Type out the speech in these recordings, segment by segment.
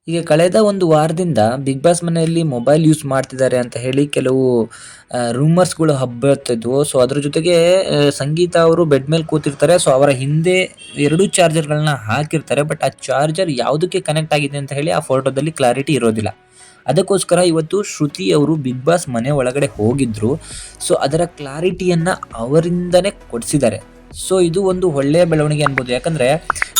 ಈಗ ಕಳೆದ ಒಂದು ವಾರದಿಂದ ಬಿಗ್ ಬಾಸ್ ಮನೆಯಲ್ಲಿ ಮೊಬೈಲ್ ಯೂಸ್ ಮಾಡ್ತಿದ್ದಾರೆ ಅಂತ ಹೇಳಿ ಕೆಲವು ರೂಮರ್ಸ್‌ಗಳು ಹಬ್ಬುತ್ತಿದ್ವು. ಸೊ ಅದ್ರ ಜೊತೆಗೆ ಸಂಗೀತ ಅವರು ಬೆಡ್ ಮೇಲೆ ಕೂತಿರ್ತಾರೆ. ಸೊ ಅವರ ಹಿಂದೆ 2 ಚಾರ್ಜರ್‌ಗಳನ್ನ ಹಾಕಿರ್ತಾರೆ. ಬಟ್ ಆ ಚಾರ್ಜರ್ ಯಾವುದಕ್ಕೆ ಕನೆಕ್ಟ್ ಆಗಿದೆ ಅಂತ ಹೇಳಿ ಆ ಫೋಟೋದಲ್ಲಿ ಕ್ಲಾರಿಟಿ ಇರೋದಿಲ್ಲ. ಅದಕ್ಕೋಸ್ಕರ ಇವತ್ತು ಶ್ರುತಿ ಅವರು ಬಿಗ್ ಬಾಸ್ ಮನೆ ಒಳಗಡೆ ಹೋಗಿದ್ರು. ಸೊ ಅದರ ಕ್ಲಾರಿಟಿಯನ್ನ ಅವರಿಂದನೇ ಕೊಡಿಸಿದ್ದಾರೆ. ಸೊ ಇದು ಒಂದು ಒಳ್ಳೆಯ ಬೆಳವಣಿಗೆ ಅನ್ಬೋದು. ಯಾಕಂದ್ರೆ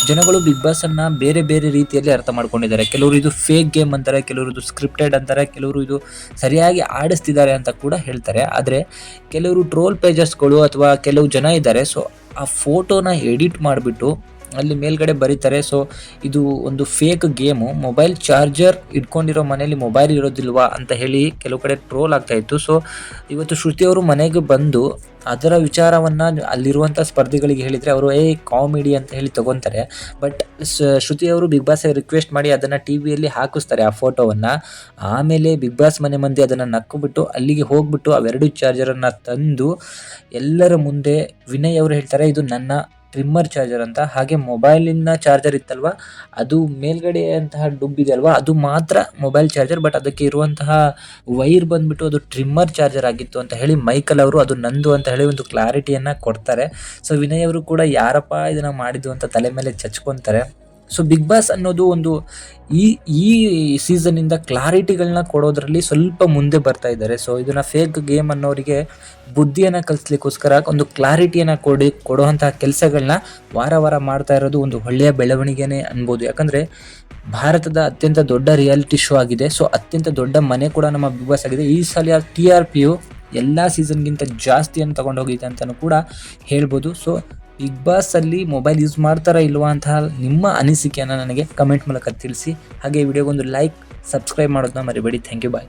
ಜನಗಳು ಬಿಗ್ ಬಾಸ್ ಅನ್ನ ಬೇರೆ ಬೇರೆ ರೀತಿಯಲ್ಲಿ ಅರ್ಥ ಮಾಡ್ಕೊಂಡಿದ್ದಾರೆ. ಕೆಲವರು ಇದು ಫೇಕ್ ಗೇಮ್ ಅಂತಾರೆ, ಕೆಲವರು ಇದು ಸ್ಕ್ರಿಪ್ಟೆಡ್ ಅಂತಾರೆ, ಕೆಲವರು ಇದು ಸರಿಯಾಗಿ ಆಡಿಸ್ತಿದ್ದಾರೆ ಅಂತ ಕೂಡ ಹೇಳ್ತಾರೆ. ಆದ್ರೆ ಕೆಲವರು ಟ್ರೋಲ್ ಪೇಜಸ್‌ಗಳು ಅಥವಾ ಕೆಲವು ಜನ ಇದ್ದಾರೆ. ಸೊ ಆ ಫೋಟೋನ ಎಡಿಟ್ ಮಾಡಿಬಿಟ್ಟು ಅಲ್ಲಿ ಮೇಲ್ಗಡೆ ಬರೀತಾರೆ. ಸೊ ಇದು ಒಂದು ಫೇಕ್ ಗೇಮು, ಮೊಬೈಲ್ ಚಾರ್ಜರ್ ಇಟ್ಕೊಂಡಿರೋ ಮನೆಯಲ್ಲಿ ಮೊಬೈಲ್ ಇರೋದಿಲ್ವಾ ಅಂತ ಹೇಳಿ ಕೆಲವು ಕಡೆ ಟ್ರೋಲ್ ಆಗ್ತಾ ಇತ್ತು. ಸೊ ಇವತ್ತು ಶ್ರುತಿ ಅವರು ಮನೆಗೆ ಬಂದು ಅದರ ವಿಚಾರವನ್ನ ಅಲ್ಲಿರುವಂಥ ಸ್ಪರ್ಧಿಗಳಿಗೆ ಹೇಳಿದ್ರೆ ಅವರು ಕಾಮಿಡಿ ಅಂತ ಹೇಳಿ ತಗೊಂತಾರೆ. ಬಟ್ ಶ್ರುತಿ ಅವರು ಬಿಗ್ ಬಾಸ್ ರಿಕ್ವೆಸ್ಟ್ ಮಾಡಿ ಅದನ್ನ ಟಿವಿಯಲ್ಲಿ ಹಾಕಿಸ್ತಾರೆ ಆ ಫೋಟೋವನ್ನ. ಆಮೇಲೆ ಬಿಗ್ ಬಾಸ್ ಮನೆ ಮಂದಿ ಅದನ್ನ ನಕ್ಕುಬಿಟ್ಟು ಅಲ್ಲಿಗೆ ಹೋಗ್ಬಿಟ್ಟು ಅವೆರಡು ಚಾರ್ಜರನ್ನ ತಂದು ಎಲ್ಲರ ಮುಂದೆ ವಿನಯ್ ಅವರು ಹೇಳ್ತಾರೆ ಇದು ನನ್ನ ಟ್ರಿಮ್ಮರ್ ಚಾರ್ಜರ್ ಅಂತ. ಹಾಗೆ ಮೊಬೈಲಿನ ಚಾರ್ಜರ್ ಇತ್ತಲ್ವಾ, ಅದು ಮೇಲ್ಗಡೆ ಅಂತಹ ಡುಬ್ ಇದೆ ಅಲ್ವಾ, ಅದು ಮಾತ್ರ ಮೊಬೈಲ್ ಚಾರ್ಜರ್. ಬಟ್ ಅದಕ್ಕೆ ಇರುವಂತಹ ವೈರ್ ಬಂದ್ಬಿಟ್ಟು ಅದು ಟ್ರಿಮ್ಮರ್ ಚಾರ್ಜರ್ ಆಗಿತ್ತು ಅಂತ ಹೇಳಿ ಮೈಕಲ್ ಅವರು ಅದು ನಂದು ಅಂತ ಹೇಳಿ ಒಂದು ಕ್ಲಾರಿಟಿಯನ್ನ ಕೊಡ್ತಾರೆ. ಸೊ ವಿನಯ್ ಅವರು ಕೂಡ ಯಾರಪ್ಪ ಇದನ್ನ ಮಾಡಿದ್ದು ಅಂತ ತಲೆ ಮೇಲೆ ಚಚ್ಕೊಂತಾರೆ. ಸೊ ಬಿಗ್ ಬಾಸ್ ಅನ್ನೋದು ಒಂದು ಈ ಈ ಸೀಸನ್ ಇಂದ ಕ್ಲಾರಿಟಿಗಳನ್ನ ಕೊಡೋದ್ರಲ್ಲಿ ಸ್ವಲ್ಪ ಮುಂದೆ ಬರ್ತಾ ಇದ್ದಾರೆ. ಸೊ ಇದನ್ನ ಫೇಕ್ ಗೇಮ್ ಅನ್ನೋರಿಗೆ ಬುದ್ಧಿಯನ್ನ ಕಲಿಸ್ಲಿಕ್ಕೋಸ್ಕರ ಒಂದು ಕ್ಲಾರಿಟಿಯನ್ನ ಕೊಡುವಂತಹ ಕೆಲಸಗಳನ್ನ ವಾರ ವಾರ ಮಾಡ್ತಾ ಇರೋದು ಒಂದು ಒಳ್ಳೆಯ ಬೆಳವಣಿಗೆನೆ ಅನ್ಬೋದು. ಯಾಕಂದ್ರೆ ಭಾರತದ ಅತ್ಯಂತ ದೊಡ್ಡ ರಿಯಾಲಿಟಿ ಶೋ ಆಗಿದೆ. ಸೊ ಅತ್ಯಂತ ದೊಡ್ಡ ಮನೆ ಕೂಡ ನಮ್ಮ ಬಿಗ್ ಬಾಸ್ ಆಗಿದೆ. ಈ ಸಲ TRPಯು ಎಲ್ಲಾ ಸೀಸನ್ಗಿಂತ ಜಾಸ್ತಿಯನ್ನು ತಗೊಂಡೋಗಿದೆ ಅಂತಾನೂ ಕೂಡ ಹೇಳ್ಬೋದು. ಸೊ ಬಿಗ್ ಬಾಸ್ ಅಲ್ಲಿ ಮೊಬೈಲ್ ಯೂಸ್ ಮಾಡ್ತಾರಾ ಇಲ್ವಾ ಅಂತ ನಿಮ್ಮ ಅನಿಸಿಕೆಯನ್ನು ನನಗೆ ಕಮೆಂಟ್ ಮೂಲಕ ತಿಳಿಸಿ. ಹಾಗೆ ವಿಡಿಯೋಗೊಂದು ಲೈಕ್, ಸಬ್ಸ್ಕ್ರೈಬ್ ಮಾಡೋದನ್ನ ಮರಿಬೇಡಿ. Thank you, bye.